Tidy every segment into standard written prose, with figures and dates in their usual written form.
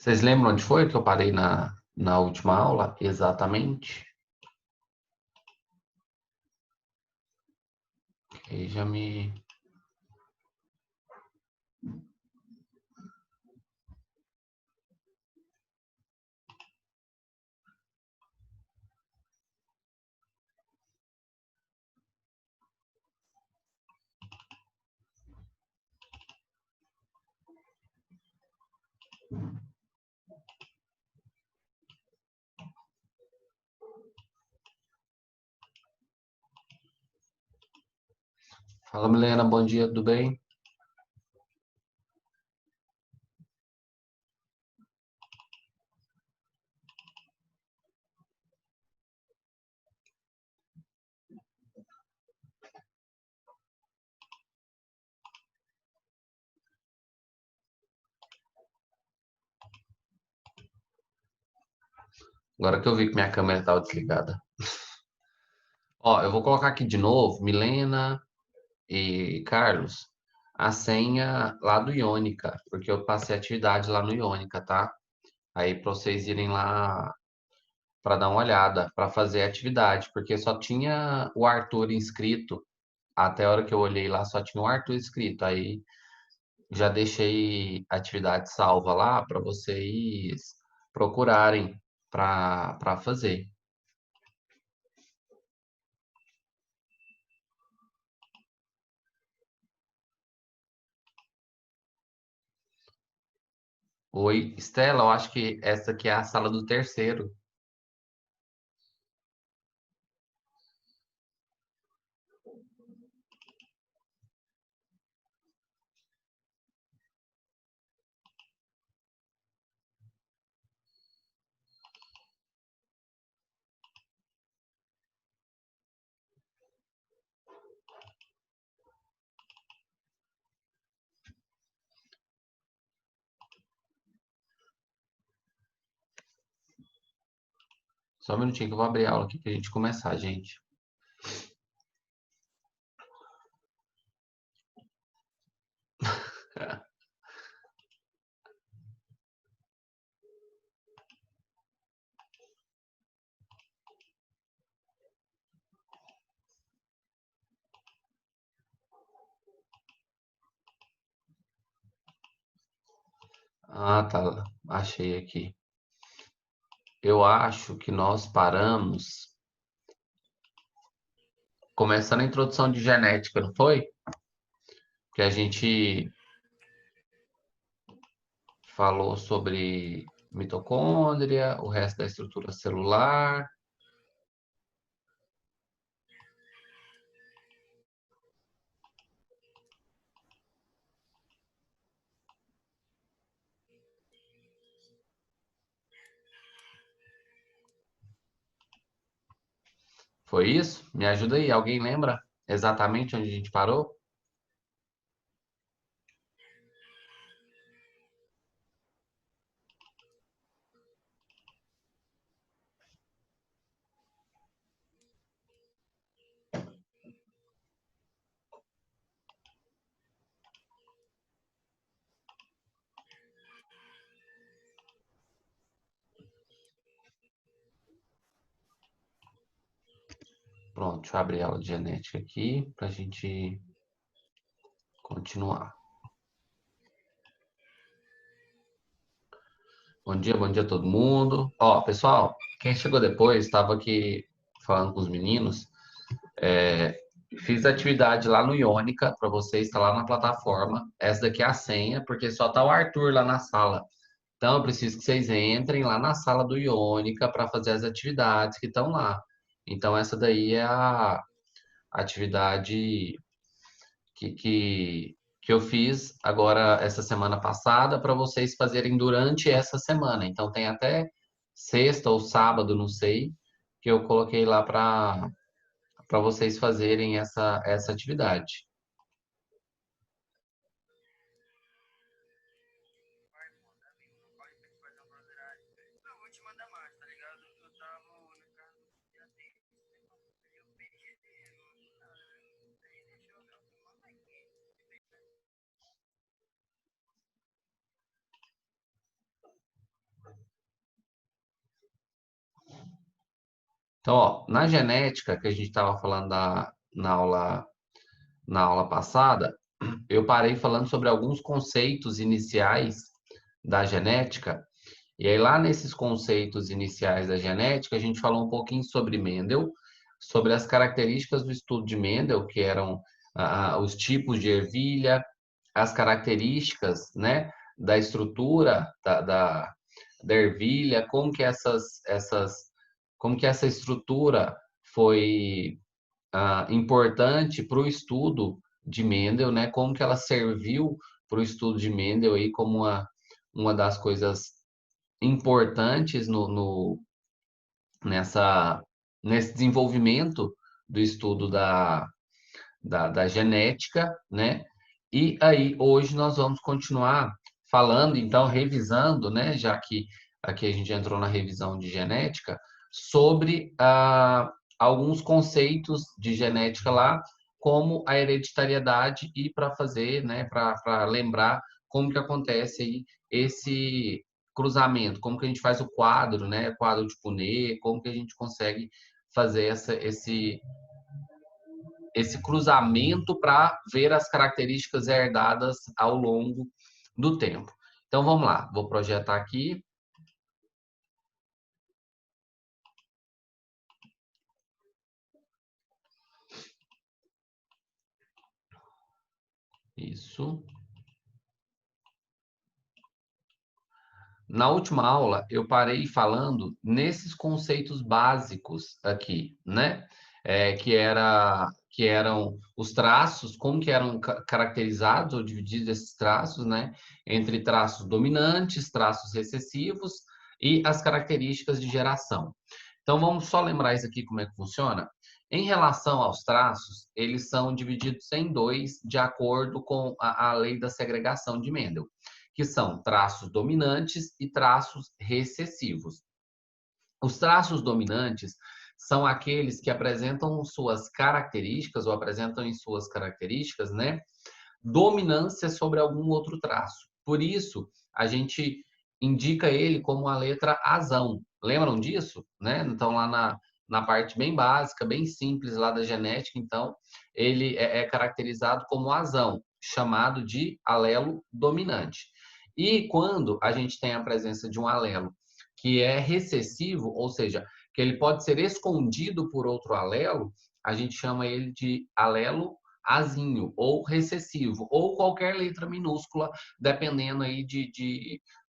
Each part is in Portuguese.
Vocês lembram onde foi que eu parei na última aula? Exatamente. Aí já me. Fala, Milena, bom dia, tudo bem? Agora que eu vi que minha câmera estava desligada. Ó, eu vou colocar aqui de novo, Milena e Carlos, a senha lá do Iônica, porque eu passei atividade lá no Iônica, tá? Aí para vocês irem lá para dar uma olhada, para fazer a atividade, porque só tinha o Arthur inscrito. Até a hora que eu olhei lá, só tinha o Arthur inscrito. Aí já deixei a atividade salva lá para vocês procurarem para fazer. Oi, Estela, eu acho que essa aqui é a sala do terceiro. Só um minutinho que eu vou abrir a aula aqui para a gente começar, gente. Ah, tá. Achei aqui. Eu acho que nós paramos começando a introdução de genética, não foi? Que a gente falou sobre mitocôndria, o resto da estrutura celular. Foi isso? Me ajuda aí. Alguém lembra exatamente onde a gente parou? Pronto, deixa eu abrir a aula de genética aqui para a gente continuar. Bom dia a todo mundo. Ó, pessoal, quem chegou depois, estava aqui falando com os meninos. Fiz atividade lá no Iônica para você instalar na plataforma. Essa daqui é a senha, porque só tá o Arthur lá na sala. Então, eu preciso que vocês entrem lá na sala do Iônica para fazer as atividades que estão lá. Então, essa daí é a atividade que eu fiz agora essa semana passada para vocês fazerem durante essa semana. Então tem até sexta ou sábado, não sei, que eu coloquei lá para vocês fazerem essa atividade. Então, ó, na genética, que a gente estava falando na aula passada, eu parei falando sobre alguns conceitos iniciais da genética. E aí, lá nesses conceitos iniciais da genética, a gente falou um pouquinho sobre Mendel, sobre as características do estudo de Mendel, que eram os tipos de ervilha, as características, né, da estrutura da ervilha, como que essa estrutura foi importante para o estudo de Mendel, né? Como que ela serviu para o estudo de Mendel aí como uma das coisas importantes nessa, nesse desenvolvimento do estudo da genética, né? E aí, hoje nós vamos continuar falando, então, revisando, né? Já que aqui a gente entrou na revisão de genética, sobre alguns conceitos de genética lá, como a hereditariedade, e para fazer, né? Para lembrar como que acontece aí esse cruzamento, como que a gente faz o quadro, né? Quadro de Punnett, como que a gente consegue fazer esse cruzamento para ver as características herdadas ao longo do tempo. Então vamos lá, vou projetar aqui. Isso. Na última aula, eu parei falando nesses conceitos básicos aqui, né? Que eram os traços, como que eram caracterizados ou divididos esses traços, né? Entre traços dominantes, traços recessivos e as características de geração. Então, vamos só lembrar isso aqui como é que funciona. Em relação aos traços, eles são divididos em dois, de acordo com a lei da segregação de Mendel, que são traços dominantes e traços recessivos. Os traços dominantes são aqueles que apresentam suas características, ou apresentam em suas características, né, dominância sobre algum outro traço. Por isso, a gente indica ele como a letra azão. Lembram disso? Né? Então, lá na parte bem básica, bem simples lá da genética, então, ele é caracterizado como azão, chamado de alelo dominante. E quando a gente tem a presença de um alelo que é recessivo, ou seja, que ele pode ser escondido por outro alelo, a gente chama ele de alelo azinho, ou recessivo, ou qualquer letra minúscula, dependendo aí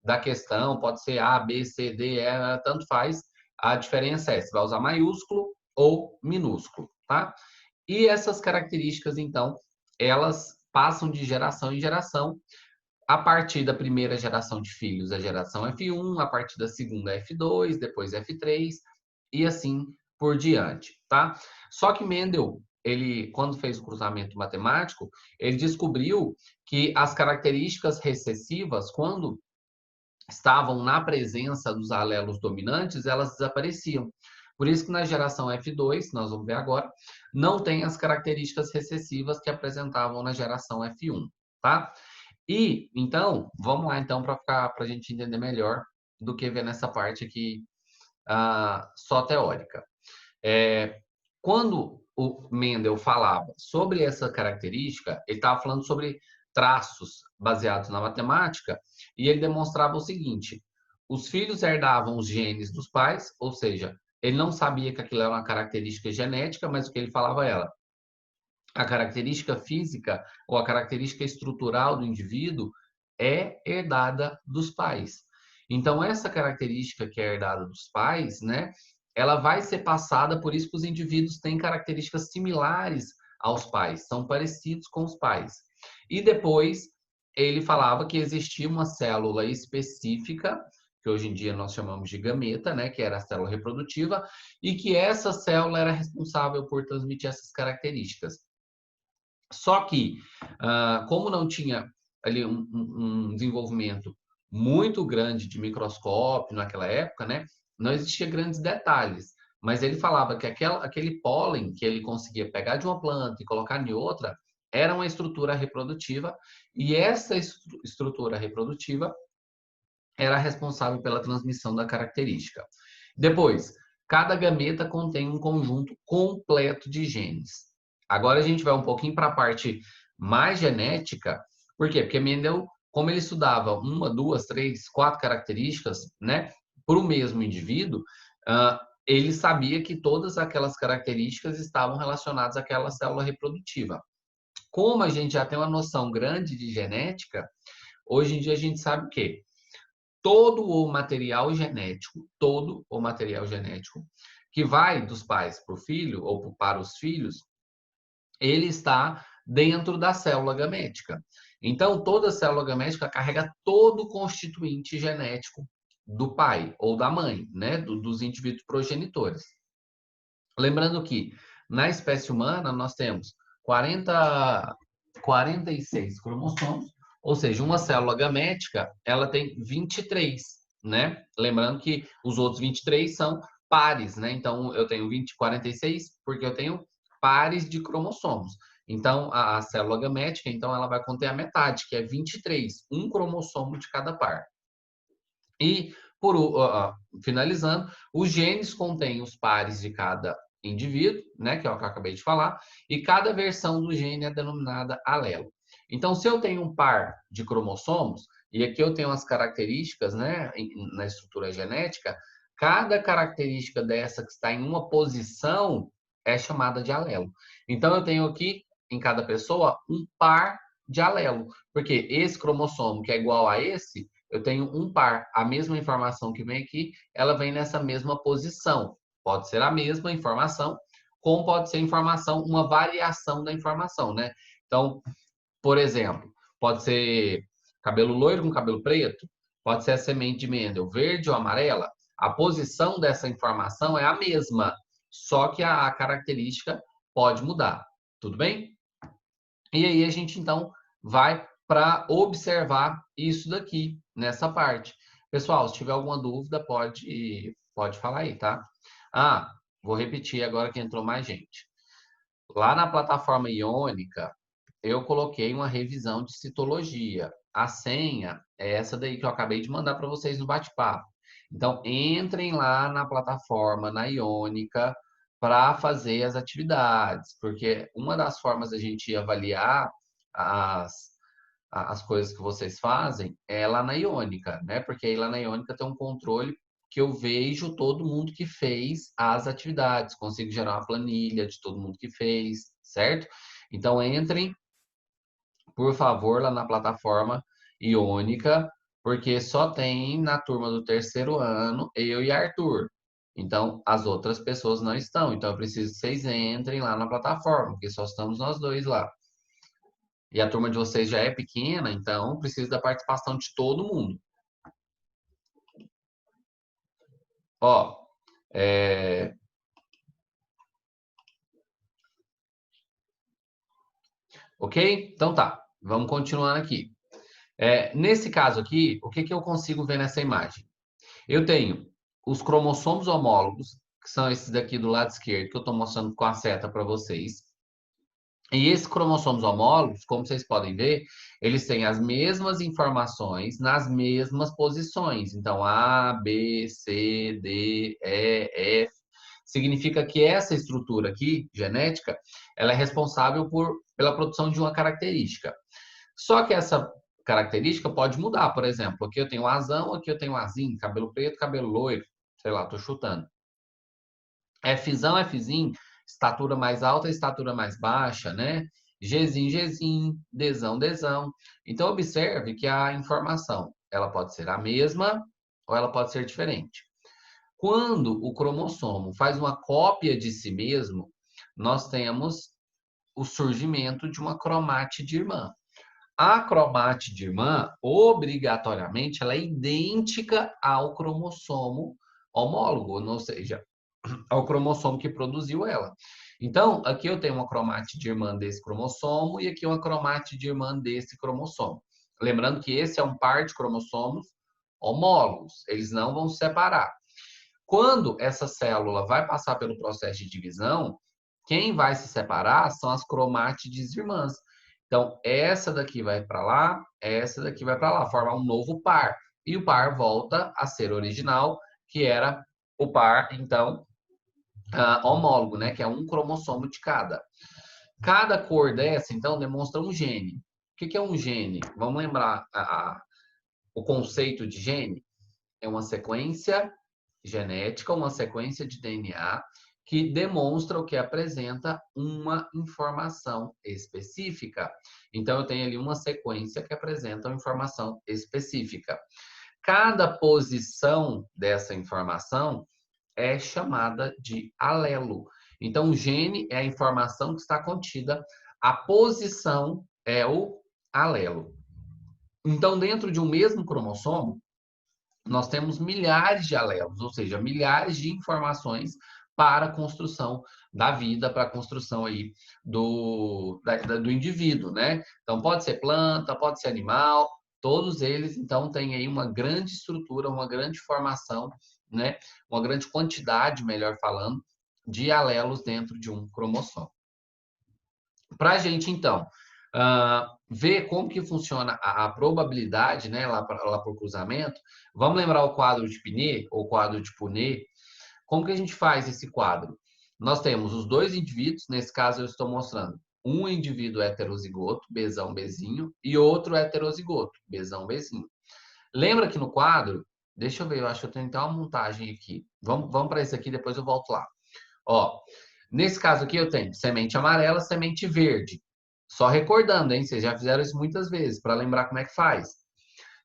da questão, pode ser A, B, C, D, E, tanto faz. A diferença é se vai usar maiúsculo ou minúsculo, tá? E essas características, então, elas passam de geração em geração. A partir da primeira geração de filhos, a geração F1, a partir da segunda F2, depois F3 e assim por diante, tá? Só que Mendel, ele quando fez o cruzamento matemático, ele descobriu que as características recessivas, quando estavam na presença dos alelos dominantes, elas desapareciam. Por isso que na geração F2, nós vamos ver agora, não tem as características recessivas que apresentavam na geração F1, tá? E, então, vamos lá então para a gente entender melhor do que ver nessa parte aqui só teórica. Quando o Mendel falava sobre essa característica, ele estava falando sobre traços baseados na matemática, e ele demonstrava o seguinte: os filhos herdavam os genes dos pais, ou seja, ele não sabia que aquilo era uma característica genética, mas o que ele falava era a característica física ou a característica estrutural do indivíduo é herdada dos pais. Então, essa característica que é herdada dos pais, né, ela vai ser passada, por isso que os indivíduos têm características similares aos pais, são parecidos com os pais. E depois, ele falava que existia uma célula específica, que hoje em dia nós chamamos de gameta, né, que era a célula reprodutiva, e que essa célula era responsável por transmitir essas características. Só que, como não tinha ali um desenvolvimento muito grande de microscópio naquela época, né, não existia grandes detalhes. Mas ele falava que aquele pólen que ele conseguia pegar de uma planta e colocar em outra era uma estrutura reprodutiva, e essa estrutura reprodutiva era responsável pela transmissão da característica. Depois, cada gameta contém um conjunto completo de genes. Agora a gente vai um pouquinho para a parte mais genética. Por quê? Porque Mendel, como ele estudava uma, duas, três, quatro características, né, para o mesmo indivíduo, ele sabia que todas aquelas características estavam relacionadas àquela célula reprodutiva. Como a gente já tem uma noção grande de genética, hoje em dia a gente sabe o quê? Todo o material genético que vai dos pais para o filho ou para os filhos, ele está dentro da célula gamética. Então, toda célula gamética carrega todo o constituinte genético do pai ou da mãe, né? Dos indivíduos progenitores. Lembrando que na espécie humana nós temos 46 cromossomos, ou seja, uma célula gamética, ela tem 23, né? Lembrando que os outros 23 são pares, né? Então eu tenho 46 porque eu tenho pares de cromossomos. Então a célula gamética, então ela vai conter a metade, que é 23, um cromossomo de cada par. E finalizando, os genes contêm os pares de cada indivíduo, né, que é o que eu acabei de falar, e cada versão do gene é denominada alelo. Então, se eu tenho um par de cromossomos, e aqui eu tenho as características, né, na estrutura genética, cada característica dessa que está em uma posição é chamada de alelo. Então, eu tenho aqui, em cada pessoa, um par de alelo, porque esse cromossomo que é igual a esse, eu tenho um par. A mesma informação que vem aqui, ela vem nessa mesma posição. Pode ser a mesma informação, como pode ser informação, uma variação da informação, né? Então, por exemplo, pode ser cabelo loiro com cabelo preto, pode ser a semente de Mendel verde ou amarela. A posição dessa informação é a mesma, só que a característica pode mudar. Tudo bem? E aí a gente então vai para observar isso daqui nessa parte. Pessoal, se tiver alguma dúvida, pode falar aí, tá? Ah, vou repetir agora que entrou mais gente. Lá na plataforma Iônica, eu coloquei uma revisão de citologia. A senha é essa daí que eu acabei de mandar para vocês no bate-papo. Então, entrem lá na plataforma, na Iônica, para fazer as atividades, porque uma das formas da gente avaliar as, as coisas que vocês fazem é lá na Iônica, né? Porque aí lá na Iônica tem um controle que eu vejo todo mundo que fez as atividades, consigo gerar uma planilha de todo mundo que fez, certo? Então, entrem, por favor, lá na plataforma Iônica, porque só tem na turma do terceiro ano eu e Arthur. Então, as outras pessoas não estão. Então, eu preciso que vocês entrem lá na plataforma, porque só estamos nós dois lá. E a turma de vocês já é pequena, então precisa da participação de todo mundo. Ó, ok? Então tá, vamos continuando aqui. Nesse caso aqui, o que eu consigo ver nessa imagem? Eu tenho os cromossomos homólogos, que são esses daqui do lado esquerdo, que eu estou mostrando com a seta para vocês. E esses cromossomos homólogos, como vocês podem ver, eles têm as mesmas informações nas mesmas posições. Então, A, B, C, D, E, F. Significa que essa estrutura aqui, genética, ela é responsável pela produção de uma característica. Só que essa característica pode mudar. Por exemplo, aqui eu tenho azão, aqui eu tenho azinho, cabelo preto, cabelo loiro. Sei lá, estou chutando. Fzão, Fzinho, estatura mais alta, estatura mais baixa, né? Gzinho, Gzinho, Dzão, Dzão. Então, observe que a informação, ela pode ser a mesma ou ela pode ser diferente. Quando o cromossomo faz uma cópia de si mesmo, nós temos o surgimento de uma cromátide irmã. A cromátide irmã, obrigatoriamente, ela é idêntica ao cromossomo homólogo, ou seja, ao cromossomo que produziu ela. Então, aqui eu tenho uma cromátide irmã desse cromossomo e aqui uma cromátide irmã desse cromossomo. Lembrando que esse é um par de cromossomos homólogos, eles não vão se separar. Quando essa célula vai passar pelo processo de divisão, quem vai se separar são as cromátides irmãs. Então, essa daqui vai para lá, essa daqui vai para lá, formar um novo par. E o par volta a ser original, que era o par, então, homólogo, né? Que é um cromossomo de cada. Cada cor dessa, então, demonstra um gene. O que é um gene? Vamos lembrar o conceito de gene? É uma sequência genética, uma sequência de DNA que demonstra o que apresenta uma informação específica. Então, eu tenho ali uma sequência que apresenta uma informação específica. Cada posição dessa informação é chamada de alelo. Então, o gene é a informação que está contida, a posição é o alelo. Então, dentro de um mesmo cromossomo, nós temos milhares de alelos, ou seja, milhares de informações para a construção da vida, para a construção aí do indivíduo, né? Então, pode ser planta, pode ser animal, todos eles, então, têm aí uma grande estrutura, uma grande formação, né? Uma grande quantidade, melhor falando, de alelos dentro de um cromossomo. Para a gente, então, ver como que funciona a probabilidade, né, lá para o cruzamento, vamos lembrar o quadro de Pinet, ou quadro de Punnett. Como que a gente faz esse quadro? Nós temos os dois indivíduos, nesse caso eu estou mostrando um indivíduo heterozigoto, Bzão, Bzinho, e outro heterozigoto, Bzão, Bzinho. Lembra que no quadro, deixa eu ver, eu acho que eu tenho até uma montagem aqui. Vamos para esse aqui, depois eu volto lá. Ó, nesse caso aqui eu tenho semente amarela, semente verde. Só recordando, hein? Vocês já fizeram isso muitas vezes, para lembrar como é que faz.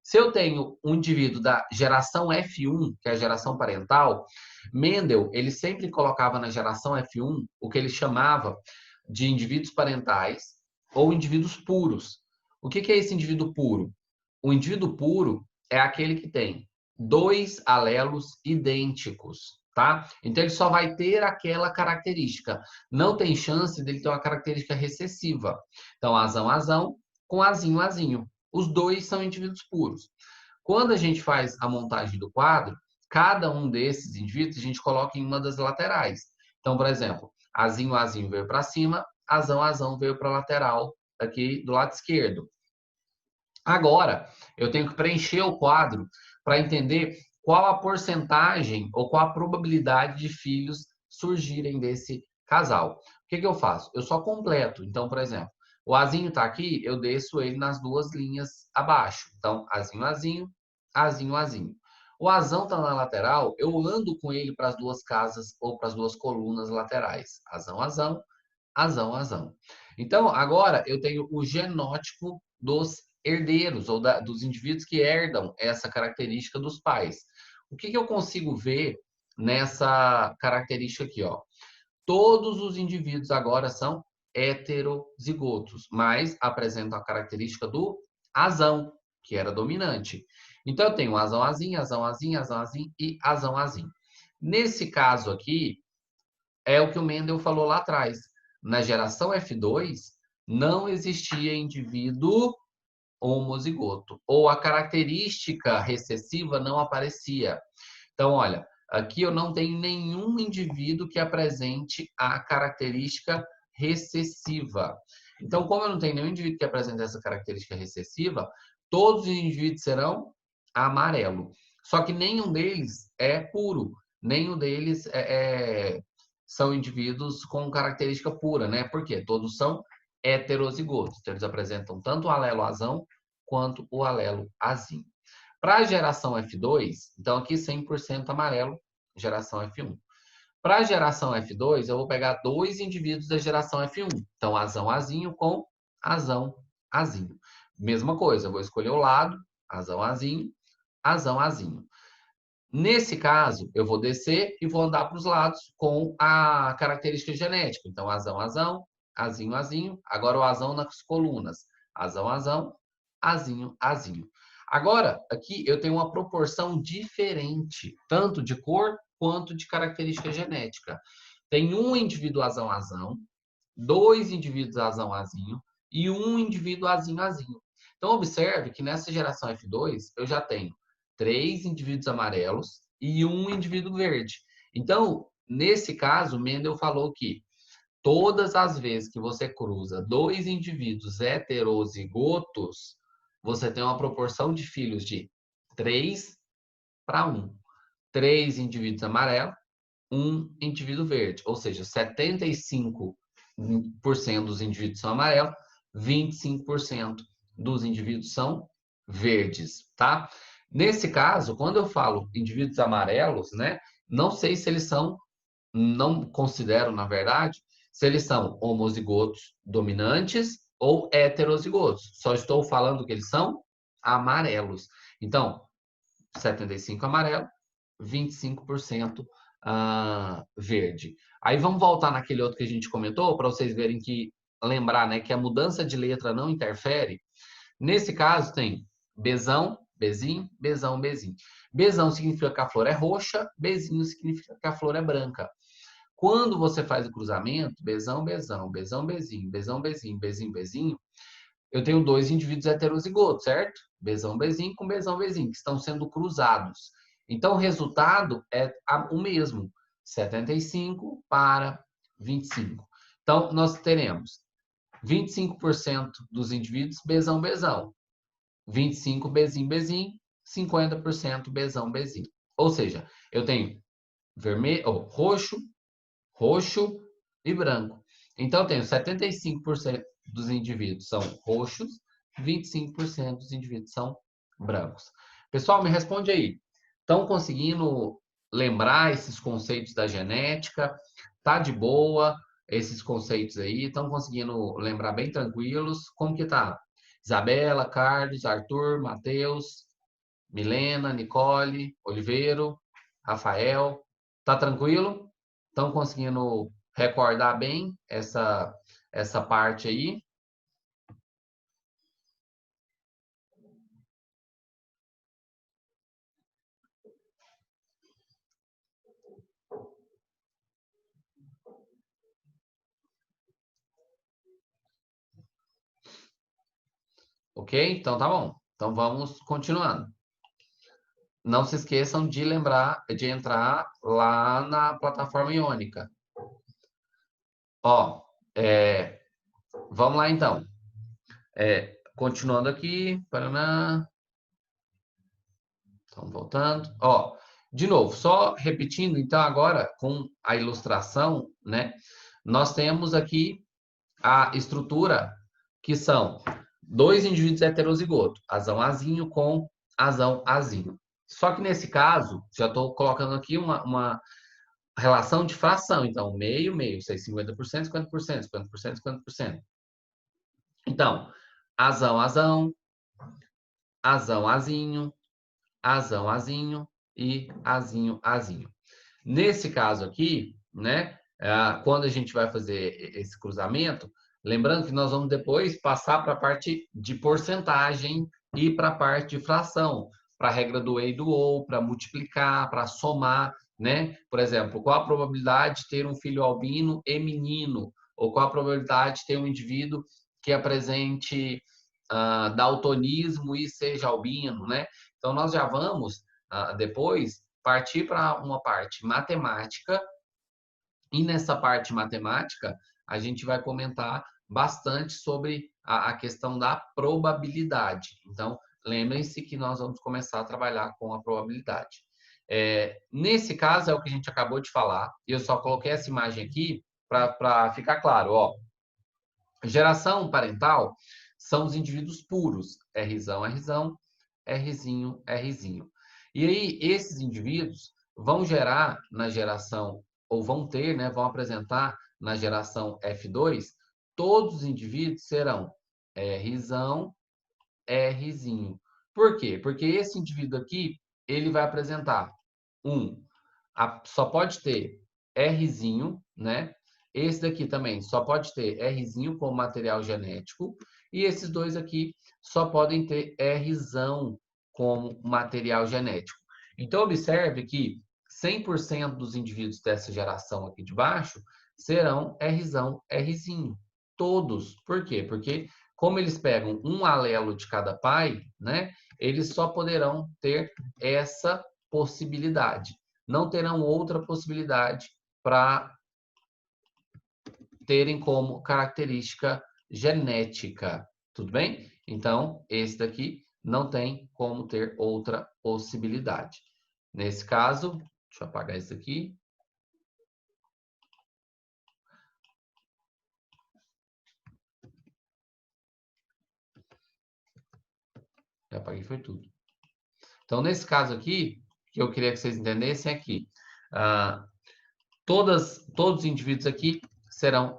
Se eu tenho um indivíduo da geração F1, que é a geração parental, Mendel, ele sempre colocava na geração F1 o que ele chamava de indivíduos parentais ou indivíduos puros. O que é esse indivíduo puro? O indivíduo puro é aquele que tem dois alelos idênticos, tá? Então ele só vai ter aquela característica. Não tem chance dele ter uma característica recessiva. Então, azão, azão, com azinho, azinho. Os dois são indivíduos puros. Quando a gente faz a montagem do quadro, cada um desses indivíduos a gente coloca em uma das laterais. Então, por exemplo, azinho, azinho veio para cima, azão, azão veio para a lateral aqui do lado esquerdo. Agora, eu tenho que preencher o quadro para entender qual a porcentagem ou qual a probabilidade de filhos surgirem desse casal. O que eu faço? Eu só completo. Então, por exemplo, o azinho está aqui, eu desço ele nas duas linhas abaixo. Então, azinho, azinho, azinho, azinho. O azão está na lateral, eu ando com ele para as duas casas ou para as duas colunas laterais. Azão, azão, azão, azão. Então, agora eu tenho o genótipo dos herdeiros ou dos indivíduos que herdam essa característica dos pais. O que eu consigo ver nessa característica aqui, ó? Todos os indivíduos agora são heterozigotos, mas apresentam a característica do azão, que era dominante. Então eu tenho azão azinho, azão azinho, azão azinho e azão azinho. Nesse caso aqui, é o que o Mendel falou lá atrás. Na geração F2, não existia indivíduo homozigoto, ou a característica recessiva não aparecia. Então, olha, aqui eu não tenho nenhum indivíduo que apresente a característica recessiva. Então, como eu não tenho nenhum indivíduo que apresente essa característica recessiva, todos os indivíduos serão amarelo. Só que nenhum deles é puro, nenhum deles são indivíduos com característica pura, né? Porque todos são heterozigotos. Então, eles apresentam tanto o alelo azão quanto o alelo azinho. Para a geração F2, então aqui 100% amarelo, geração F1. Para a geração F2, eu vou pegar dois indivíduos da geração F1. Então, azão, azinho com azão, azinho. Mesma coisa, eu vou escolher o lado, azão, azinho, azão, azinho. Nesse caso, eu vou descer e vou andar para os lados com a característica genética. Então, azão, azão, azinho, azinho. Agora o azão nas colunas. Azão, azão, azinho, azinho. Agora, aqui eu tenho uma proporção diferente, tanto de cor quanto de característica genética. Tem um indivíduo azão, azão, dois indivíduos azão, azinho e um indivíduo azinho, azinho. Então, observe que nessa geração F2, eu já tenho 3 indivíduos amarelos e um indivíduo verde. Então, nesse caso, Mendel falou que todas as vezes que você cruza dois indivíduos heterozigotos, você tem uma proporção de filhos de 3 para 1. 3 indivíduos amarelos um indivíduo verde, ou seja, 75% dos indivíduos são amarelos, 25% dos indivíduos são verdes, tá? Nesse caso, quando eu falo indivíduos amarelos, né, não sei se eles são, não considero, na verdade, se eles são homozigotos dominantes ou heterozigotos. Só estou falando que eles são amarelos. Então, 75% amarelo, 25% verde. Aí vamos voltar naquele outro que a gente comentou, para vocês verem que, lembrar, né, que a mudança de letra não interfere. Nesse caso, tem Bzão, Bzinho, Bzão, Bzinho. Bzão significa que a flor é roxa, Bzinho significa que a flor é branca. Quando você faz o cruzamento, Bzão, Bzão, Bzão, Bzinho, Bzão, Bzinho, Bzinho, Bzinho, eu tenho dois indivíduos heterozigotos, certo? Bzão, Bzinho com Bzão, Bzinho, que estão sendo cruzados. Então, o resultado é o mesmo, 75 para 25. Então, nós teremos 25% dos indivíduos Bzão, Bzão, 25 Bzinho, Bzinho, 50% Bzão, Bzinho. Ou seja, eu tenho vermelho, roxo, roxo e branco. Então, eu tenho 75% dos indivíduos são roxos, 25% dos indivíduos são brancos. Pessoal, me responde aí. Estão conseguindo lembrar esses conceitos da genética? Tá de boa esses conceitos aí? Estão conseguindo lembrar bem tranquilos? Como que tá? Isabela, Carlos, Arthur, Matheus, Milena, Nicole, Oliveiro, Rafael. Tá tranquilo? Estão conseguindo recordar bem essa parte aí? Ok? Então tá bom. Então vamos continuando. Não se esqueçam de lembrar de entrar lá na plataforma Iônica. Ó, vamos lá então. Continuando aqui. Paraná. Então, voltando. Ó, de novo, só repetindo, então, agora com a ilustração, né? Nós temos aqui a estrutura que são dois indivíduos heterozigotos, azão azinho com azão azinho. Só que nesse caso, já estou colocando aqui uma relação de fração. Então, meio, meio, 50%, 50%, 50%, 50%. Então, azão, azão, azão, azinho, azão, azinho e azinho, azinho. Nesse caso aqui, né, quando a gente vai fazer esse cruzamento, lembrando que nós vamos depois passar para a parte de porcentagem e para a parte de fração, para a regra do E e do OU, para multiplicar, para somar, né? Por exemplo, qual a probabilidade de ter um filho albino e menino? Ou qual a probabilidade de ter um indivíduo que apresente daltonismo e seja albino, né? Então, nós já vamos, depois, partir para uma parte matemática, e nessa parte matemática, a gente vai comentar bastante sobre a questão da probabilidade. Então, lembrem-se que nós vamos começar a trabalhar com a probabilidade. Nesse caso, é o que a gente acabou de falar, e eu só coloquei essa imagem aqui para ficar claro. Ó, geração parental são os indivíduos puros, Rzão, Rzão, Rzinho, Rzinho. E aí, esses indivíduos vão gerar na geração, ou vão ter, né, vão apresentar na geração F2, todos os indivíduos serão Rzão, Rzinho. Por quê? Porque esse indivíduo aqui, ele vai apresentar só pode ter Rzinho, né? Esse daqui também só pode ter Rzinho como material genético. E esses dois aqui só podem ter Rzão como material genético. Então, observe que 100% dos indivíduos dessa geração aqui de baixo serão Rzão, Rzinho. Todos. Por quê? Porque como eles pegam um alelo de cada pai, né? Eles só poderão ter essa possibilidade. Não terão outra possibilidade para terem como característica genética. Tudo bem? Então, esse daqui não tem como ter outra possibilidade. Nesse caso, deixa eu apagar isso aqui. Já apaguei, foi tudo. Então, nesse caso aqui, que eu queria que vocês entendessem é que todos os indivíduos aqui serão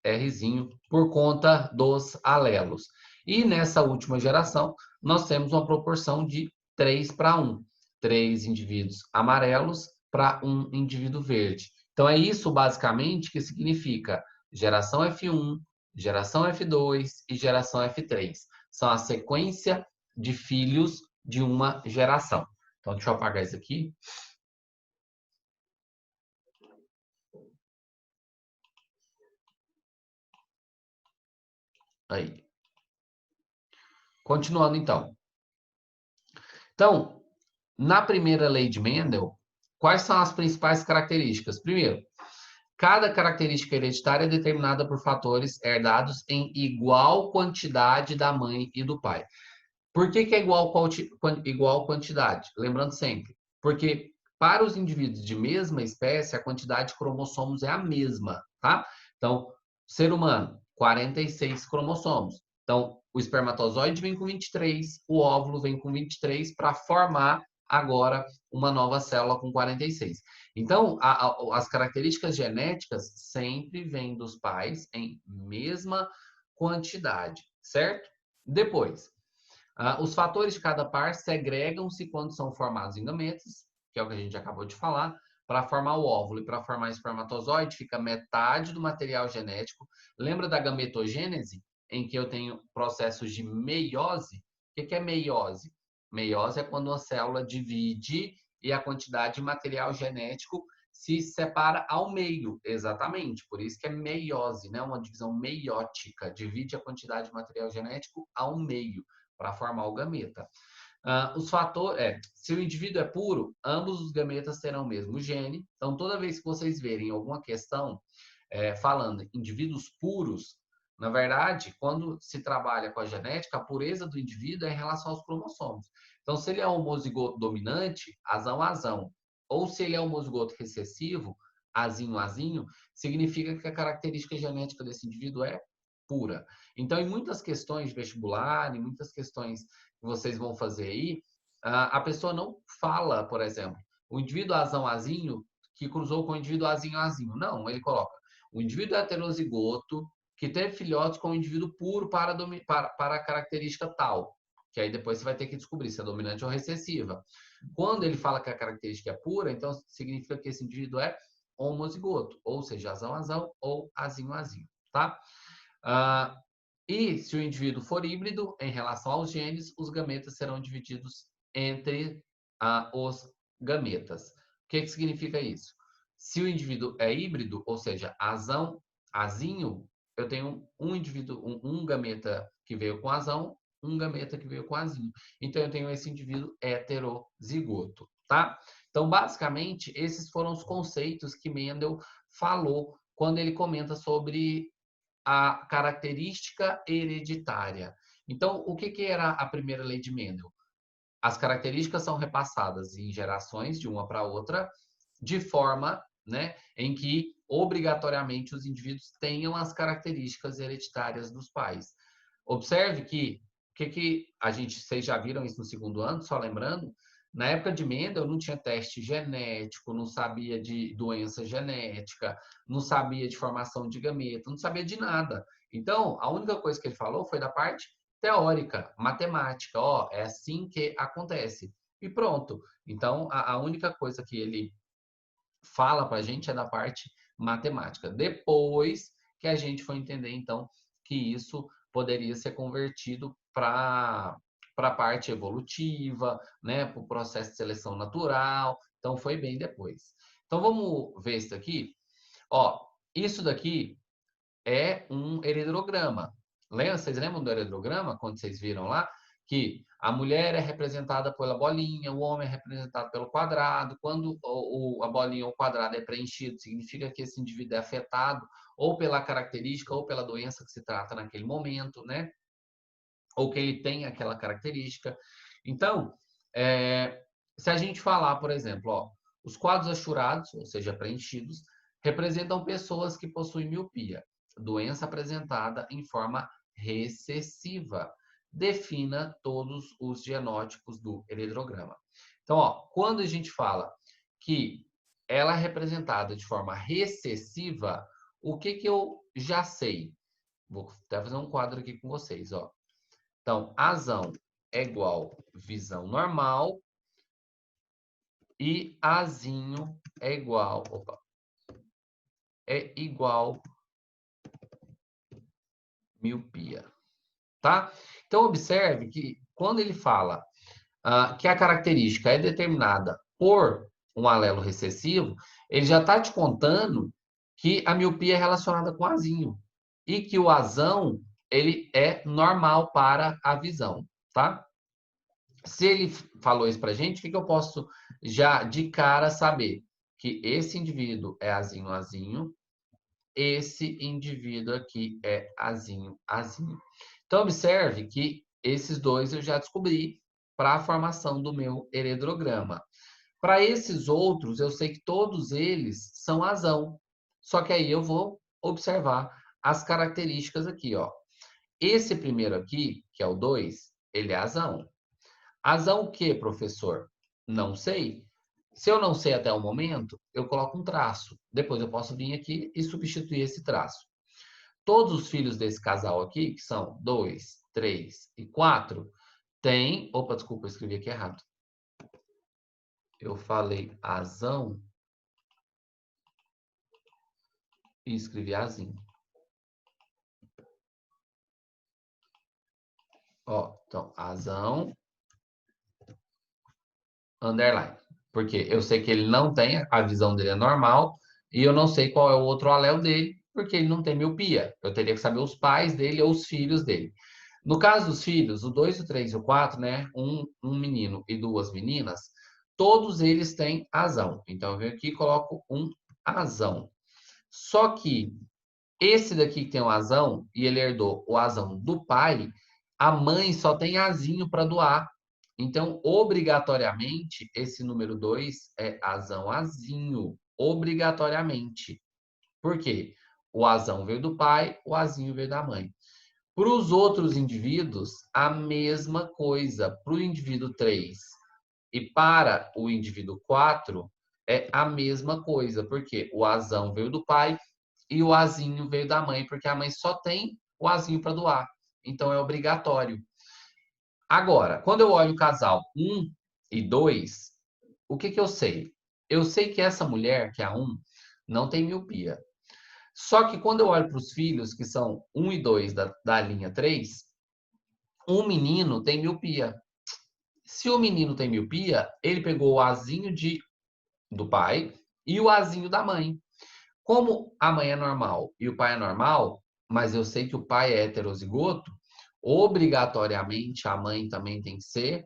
Rzinho, por conta dos alelos. E nessa última geração, nós temos uma proporção de 3:1. 3 indivíduos amarelos para um indivíduo verde. Então, é isso basicamente que significa geração F1, geração F2 e geração F3. São a sequência de filhos de uma geração. Então, deixa eu apagar isso aqui. Aí. Continuando, então. Então, na primeira lei de Mendel, quais são as principais características? Primeiro, cada característica hereditária é determinada por fatores herdados em igual quantidade da mãe e do pai. Por que é igual quantidade? Lembrando sempre, porque para os indivíduos de mesma espécie, a quantidade de cromossomos é a mesma, tá? Então, ser humano, 46 cromossomos. Então, o espermatozoide vem com 23, o óvulo vem com 23 para formar agora uma nova célula com 46. Então, as características genéticas sempre vêm dos pais em mesma quantidade, certo? Depois, os fatores de cada par segregam-se quando são formados em gametas, que é o que a gente acabou de falar. Para formar o óvulo e para formar o espermatozoide, fica metade do material genético. Lembra da gametogênese, em que eu tenho processos de meiose? O que é meiose? Meiose é quando uma célula divide e a quantidade de material genético se separa ao meio, exatamente. Por isso que é meiose, né? Uma divisão meiótica, divide a quantidade de material genético ao meio para formar o gameta. Os fatores, se o indivíduo é puro, ambos os gametas terão o mesmo gene. Então, toda vez que vocês verem alguma questão falando indivíduos puros, na verdade, quando se trabalha com a genética, a pureza do indivíduo é em relação aos cromossomos. Então, se ele é homozigoto dominante, azão, ou se ele é homozigoto recessivo, azinho, significa que a característica genética desse indivíduo é pura. Então, em muitas questões de vestibular, em muitas questões que vocês vão fazer aí, a pessoa não fala, por exemplo, o indivíduo azinho que cruzou com o indivíduo azinho. Não, ele coloca o indivíduo heterozigoto que teve filhotes com o indivíduo puro para a característica tal. Que aí depois você vai ter que descobrir se é dominante ou recessiva. Quando ele fala que a característica é pura, então significa que esse indivíduo é homozigoto, ou seja, azão ou azinho, tá? E se o indivíduo for híbrido, em relação aos genes, os gametas serão divididos entre os gametas. O que significa isso? Se o indivíduo é híbrido, ou seja, azinho, eu tenho um indivíduo, um gameta que veio com azão, um gameta que veio com azinho. Então, eu tenho esse indivíduo heterozigoto, tá? Então, basicamente, esses foram os conceitos que Mendel falou quando ele comenta sobre a característica hereditária. Então, o que era a primeira lei de Mendel? As características são repassadas em gerações de uma para outra, de forma, né, em que obrigatoriamente os indivíduos tenham as características hereditárias dos pais. Observe que vocês já viram isso no segundo ano, só lembrando, na época de Mendel não tinha teste genético, não sabia de doença genética, não sabia de formação de gameta, não sabia de nada. Então, a única coisa que ele falou foi da parte teórica, matemática. Ó, é assim que acontece. E pronto. Então, a única coisa que ele fala para a gente é da parte matemática. Depois que a gente foi entender, então, que isso poderia ser convertido para a parte evolutiva, né, para o processo de seleção natural. Então, foi bem depois. Então, vamos ver isso aqui. Ó, isso daqui é um heredograma. Vocês lembram do heredograma, quando vocês viram lá? Que a mulher é representada pela bolinha, o homem é representado pelo quadrado. Quando a bolinha ou o quadrado é preenchido, significa que esse indivíduo é afetado ou pela característica ou pela doença que se trata naquele momento, né? Ou que ele tem aquela característica. Então, se a gente falar, por exemplo, ó, os quadros achurados, ou seja, preenchidos, representam pessoas que possuem miopia, doença apresentada em forma recessiva. defina todos os genótipos do eledrograma. Então, ó, quando a gente fala que ela é representada de forma recessiva, o que eu já sei? Vou até fazer um quadro aqui com vocês, ó. Então, azão é igual visão normal e azinho é igual, é igual miopia, tá? Então, observe que quando ele fala que a característica é determinada por um alelo recessivo, ele já está te contando que a miopia é relacionada com azinho e que o azão ele é normal para a visão, tá? Se ele falou isso para a gente, o que eu posso já de cara saber? Que esse indivíduo é azinho, azinho, esse indivíduo aqui é azinho, azinho. Então, observe que esses dois eu já descobri para a formação do meu heredograma. Para esses outros, eu sei que todos eles são azão. Só que aí eu vou observar as características aqui, ó. Esse primeiro aqui, que é o 2, ele é azão. Azão o quê, professor? Não sei. Se eu não sei até o momento, eu coloco um traço. Depois eu posso vir aqui e substituir esse traço. Todos os filhos desse casal aqui, que são 2, 3 e 4, têm... Opa, desculpa, eu escrevi aqui errado. Eu falei azão e escrevi azinho. Ó, então, azão, underline. Porque eu sei que ele não tem, a visão dele é normal, e eu não sei qual é o outro alelo dele, porque ele não tem miopia. Eu teria que saber os pais dele ou os filhos dele. No caso dos filhos, o 2, o 3 e o 4, né? Um menino e duas meninas, todos eles têm azão. Então, eu venho aqui e coloco um azão. Só que esse daqui que tem o azão, e ele herdou o azão do pai, a mãe só tem azinho para doar. Então, obrigatoriamente, esse número 2 é azão azinho. Obrigatoriamente. Por quê? O azão veio do pai, o azinho veio da mãe. Para os outros indivíduos, a mesma coisa. Para o indivíduo 3 e para o indivíduo 4, é a mesma coisa. Porque o azão veio do pai e o azinho veio da mãe, porque a mãe só tem o azinho para doar. Então, é obrigatório. Agora, quando eu olho o casal 1 e 2, o que eu sei? Eu sei que essa mulher, que é a 1, não tem miopia. Só que quando eu olho para os filhos, que são 1 e 2 da linha 3, um menino tem miopia. Se o menino tem miopia, ele pegou o azinho do pai e o azinho da mãe. Como a mãe é normal e o pai é normal, mas eu sei que o pai é heterozigoto, obrigatoriamente a mãe também tem que ser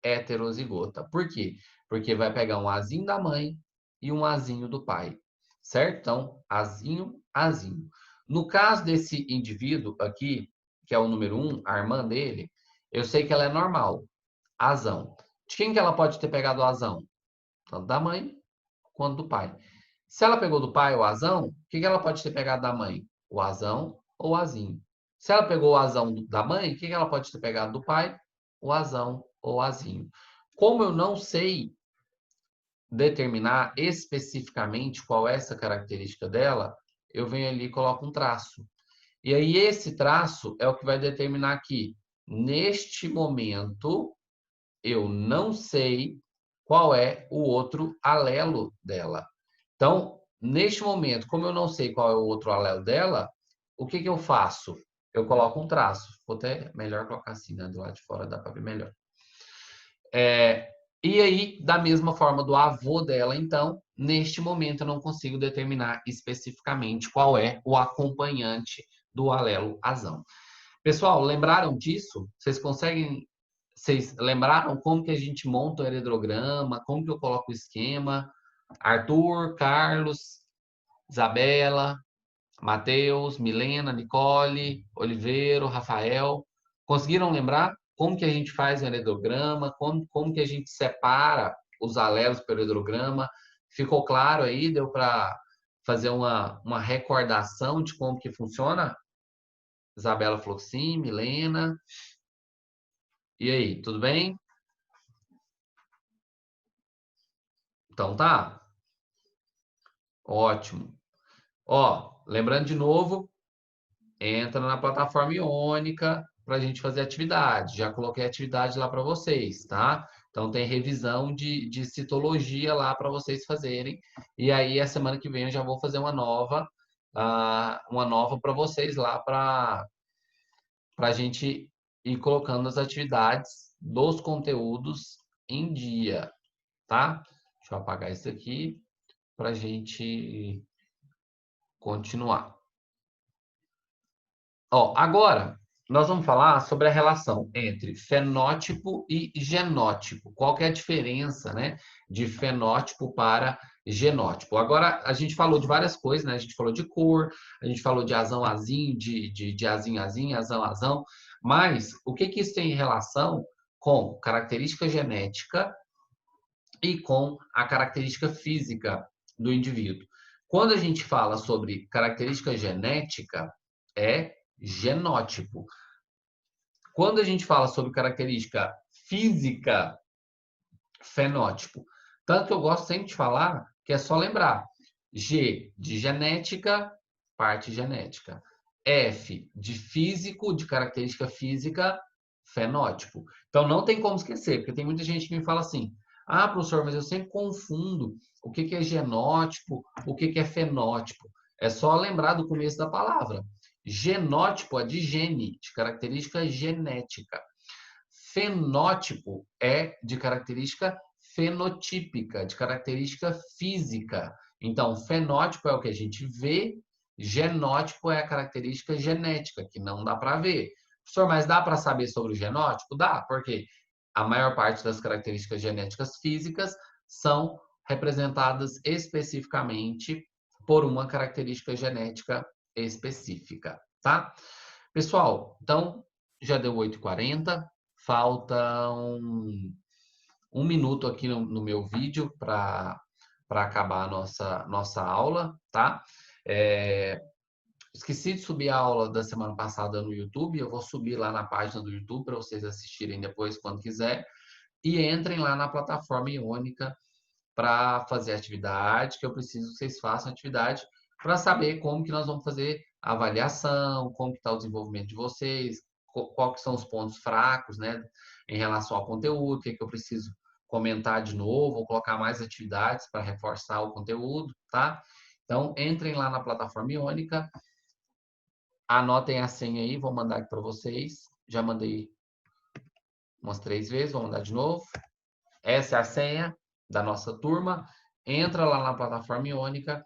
heterozigota. Por quê? Porque vai pegar um azinho da mãe e um azinho do pai, certo? Então, azinho, azinho. No caso desse indivíduo aqui, que é o número 1, a irmã dele, eu sei que ela é normal, azão. De quem que ela pode ter pegado o azão? Tanto da mãe quanto do pai. Se ela pegou do pai o azão, o que ela pode ter pegado da mãe? O azão ou o azinho. Se ela pegou o azão da mãe, o que ela pode ter pegado do pai? O azão ou o azinho. Como eu não sei determinar especificamente qual é essa característica dela, eu venho ali e coloco um traço. E aí esse traço é o que vai determinar aqui. Neste momento, eu não sei qual é o outro alelo dela. Então, neste momento, como eu não sei qual é o outro alelo dela, o que eu faço? Eu coloco um traço. Vou até melhor colocar assim, né? Do lado de fora dá para ver melhor. E aí, da mesma forma do avô dela, então, neste momento eu não consigo determinar especificamente qual é o acompanhante do alelo azão. Pessoal, lembraram disso? Vocês lembraram como que a gente monta o heredograma, como que eu coloco o esquema? Arthur, Carlos, Isabela, Matheus, Milena, Nicole, Oliveiro, Rafael. Conseguiram lembrar como que a gente faz o heredograma, como que a gente separa os alelos pelo heredograma? Ficou claro aí? Deu para fazer uma recordação de como que funciona? Isabela falou que sim, Milena. E aí, tudo bem? Então tá. Ótimo. Ó, lembrando de novo, entra na plataforma Iônica para a gente fazer atividade. Já coloquei atividade lá para vocês, tá? Então tem revisão de citologia lá para vocês fazerem. E aí, a semana que vem eu já vou fazer uma nova para vocês lá para a gente ir colocando as atividades dos conteúdos em dia, tá? Deixa eu apagar isso aqui para a gente continuar. Ó, agora nós vamos falar sobre a relação entre fenótipo e genótipo. Qual que é a diferença, né, de fenótipo para genótipo? Agora a gente falou de várias coisas, né? A gente falou de cor, a gente falou de azão azinho, de azinho azinho, azão azão, mas o que que isso tem em relação com característica genética e com a característica física do indivíduo? Quando a gente fala sobre característica genética, é genótipo. Quando a gente fala sobre característica física, fenótipo. Tanto que eu gosto sempre de falar que é só lembrar. G de genética, parte genética. F de físico, de característica física, fenótipo. Então não tem como esquecer, porque tem muita gente que me fala assim: ah, professor, mas eu sempre confundo o que é genótipo, o que é fenótipo. É só lembrar do começo da palavra. Genótipo é de gene, de característica genética. Fenótipo é de característica fenotípica, de característica física. Então, fenótipo é o que a gente vê, genótipo é a característica genética, que não dá para ver. Professor, mas dá para saber sobre o genótipo? Dá, porque a maior parte das características genéticas físicas são representadas especificamente por uma característica genética específica, tá? Pessoal, então já deu 8h40. Falta um minuto aqui no meu vídeo para acabar a nossa aula, tá? Esqueci de subir a aula da semana passada no YouTube. Eu vou subir lá na página do YouTube para vocês assistirem depois, quando quiser. E entrem lá na plataforma Iônica para fazer atividade, que eu preciso que vocês façam atividade para saber como que nós vamos fazer a avaliação, como que está o desenvolvimento de vocês, qual que são os pontos fracos, né, em relação ao conteúdo, o que eu preciso comentar de novo, ou colocar mais atividades para reforçar o conteúdo, tá? Então, entrem lá na plataforma Iônica, anotem a senha aí, vou mandar aqui para vocês. Já mandei umas 3 vezes, vou mandar de novo. Essa é a senha da nossa turma. Entra lá na plataforma Iônica